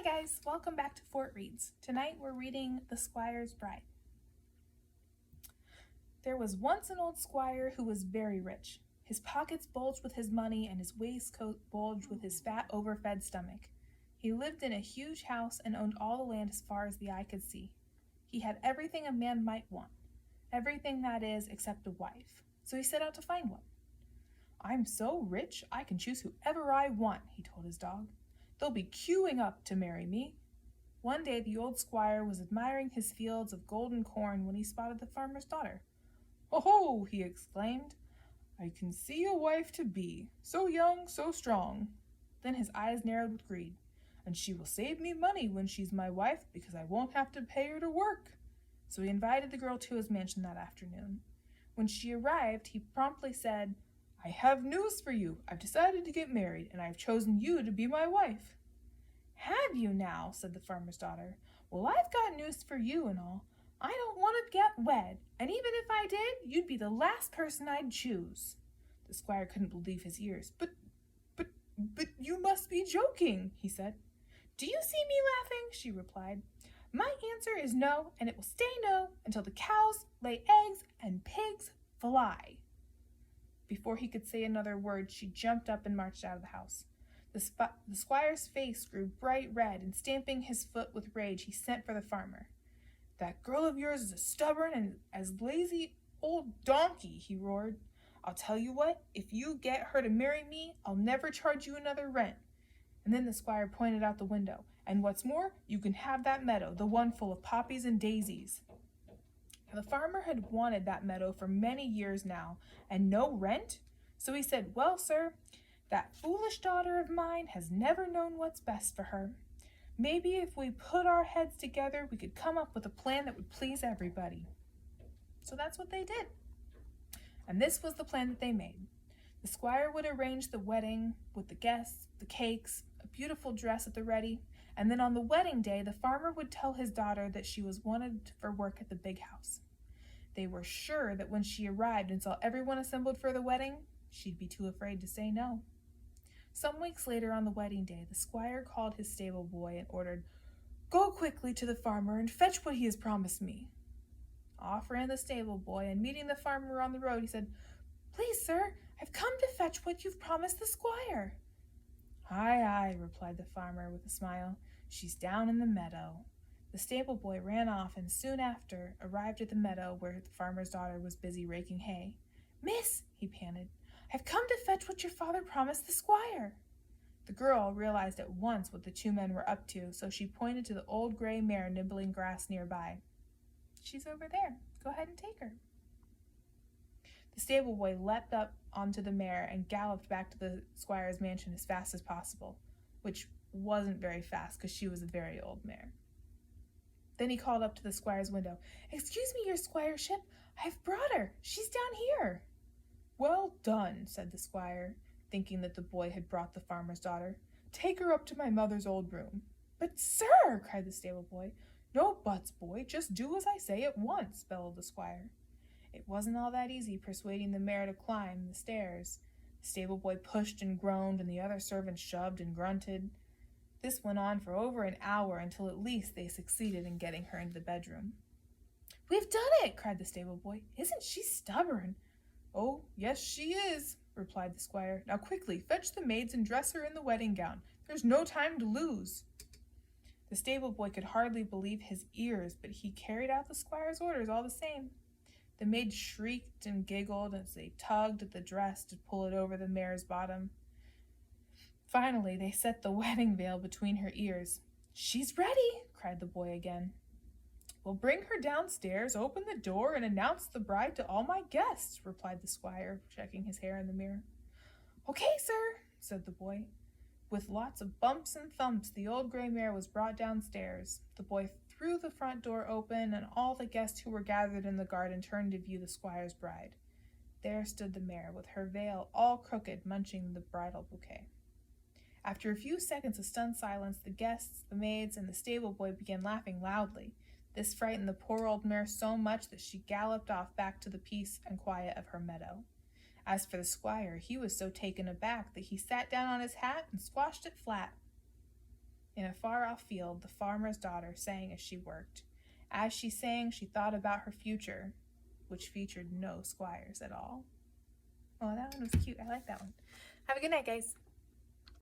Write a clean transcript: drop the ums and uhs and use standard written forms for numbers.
guys, welcome back to Fort Reads. Tonight we're reading The Squire's Bride. There was once an old squire who was very rich. His pockets bulged with his money and his waistcoat bulged with his fat, overfed stomach. He lived in a huge house and owned all the land as far as the eye could see. He had everything a man might want. Everything, that is, except a wife. So he set out to find one. "I'm so rich I can choose whoever I want," he told his dog. "They'll be queuing up to marry me." One day the old squire was admiring his fields of golden corn when he spotted the farmer's daughter. "Oh!" he exclaimed. "I can see a wife to be, so young, so strong." Then his eyes narrowed with greed. "And she will save me money when she's my wife because I won't have to pay her to work." So he invited the girl to his mansion that afternoon. When she arrived, he promptly said, "I have news for you. I've decided to get married, and I've chosen you to be my wife." "Have you now?" said the farmer's daughter. "Well, I've got news for you and all. I don't want to get wed, and even if I did, you'd be the last person I'd choose." The squire couldn't believe his ears. But you must be joking," he said. "Do you see me laughing?" she replied. "My answer is no, and it will stay no until the cows lay eggs and pigs fly." Before he could say another word, she jumped up and marched out of the house. The squire's face grew bright red, and stamping his foot with rage, he sent for the farmer. "That girl of yours is a stubborn and as lazy old donkey," he roared. "I'll tell you what, if you get her to marry me, I'll never charge you another rent." And then the squire pointed out the window. "And what's more, you can have that meadow, the one full of poppies and daisies." The farmer had wanted that meadow for many years now, and no rent? So he said, "Well, sir, that foolish daughter of mine has never known what's best for her. Maybe if we put our heads together, we could come up with a plan that would please everybody." So that's what they did. And this was the plan that they made. The squire would arrange the wedding with the guests, the cakes, a beautiful dress at the ready, and then on the wedding day, the farmer would tell his daughter that she was wanted for work at the big house. They were sure that when she arrived and saw everyone assembled for the wedding, she'd be too afraid to say no. Some weeks later on the wedding day, the squire called his stable boy and ordered, "Go quickly to the farmer and fetch what he has promised me." Off ran the stable boy, and meeting the farmer on the road, he said, "Please, sir, I've come to fetch what you've promised the squire." "Aye, aye," replied the farmer with a smile. "She's down in the meadow." The stable boy ran off and soon after arrived at the meadow where the farmer's daughter was busy raking hay. "Miss," he panted, "I've come to fetch what your father promised the squire." The girl realized at once what the two men were up to, so she pointed to the old gray mare nibbling grass nearby. "She's over there. Go ahead and take her." The stable boy leapt up onto the mare and galloped back to the squire's mansion as fast as possible, which wasn't very fast because she was a very old mare. Then he called up to the squire's window. "Excuse me, your squireship. I've brought her. She's down here." "Well done," said the squire, thinking that the boy had brought the farmer's daughter. "Take her up to my mother's old room." "But, sir," cried the stable boy. "No buts, boy. Just do as I say at once," bellowed the squire. It wasn't all that easy persuading the mare to climb the stairs. The stable boy pushed and groaned, and the other servants shoved and grunted. This went on for over an hour until at least they succeeded in getting her into the bedroom. "We've done it!" cried the stable boy. "Isn't she stubborn?" "Oh, yes, she is," replied the squire. "Now quickly, fetch the maids and dress her in the wedding gown. There's no time to lose." The stable boy could hardly believe his ears, but he carried out the squire's orders all the same. The maids shrieked and giggled as they tugged at the dress to pull it over the mare's bottom. Finally, they set the wedding veil between her ears. "She's ready!" cried the boy again. "Well, bring her downstairs, open the door, and announce the bride to all my guests," replied the squire, checking his hair in the mirror. "Okay, sir," said the boy. With lots of bumps and thumps, the old gray mare was brought downstairs. The boy threw the front door open, and all the guests who were gathered in the garden turned to view the squire's bride. There stood the mare, with her veil all crooked, munching the bridal bouquet. After a few seconds of stunned silence, the guests, the maids, and the stable boy began laughing loudly. This frightened the poor old mare so much that she galloped off back to the peace and quiet of her meadow. As for the squire, he was so taken aback that he sat down on his hat and squashed it flat. In a far-off field, the farmer's daughter sang as she worked. As she sang, she thought about her future, which featured no squires at all. Oh, that one was cute. I like that one. Have a good night, guys.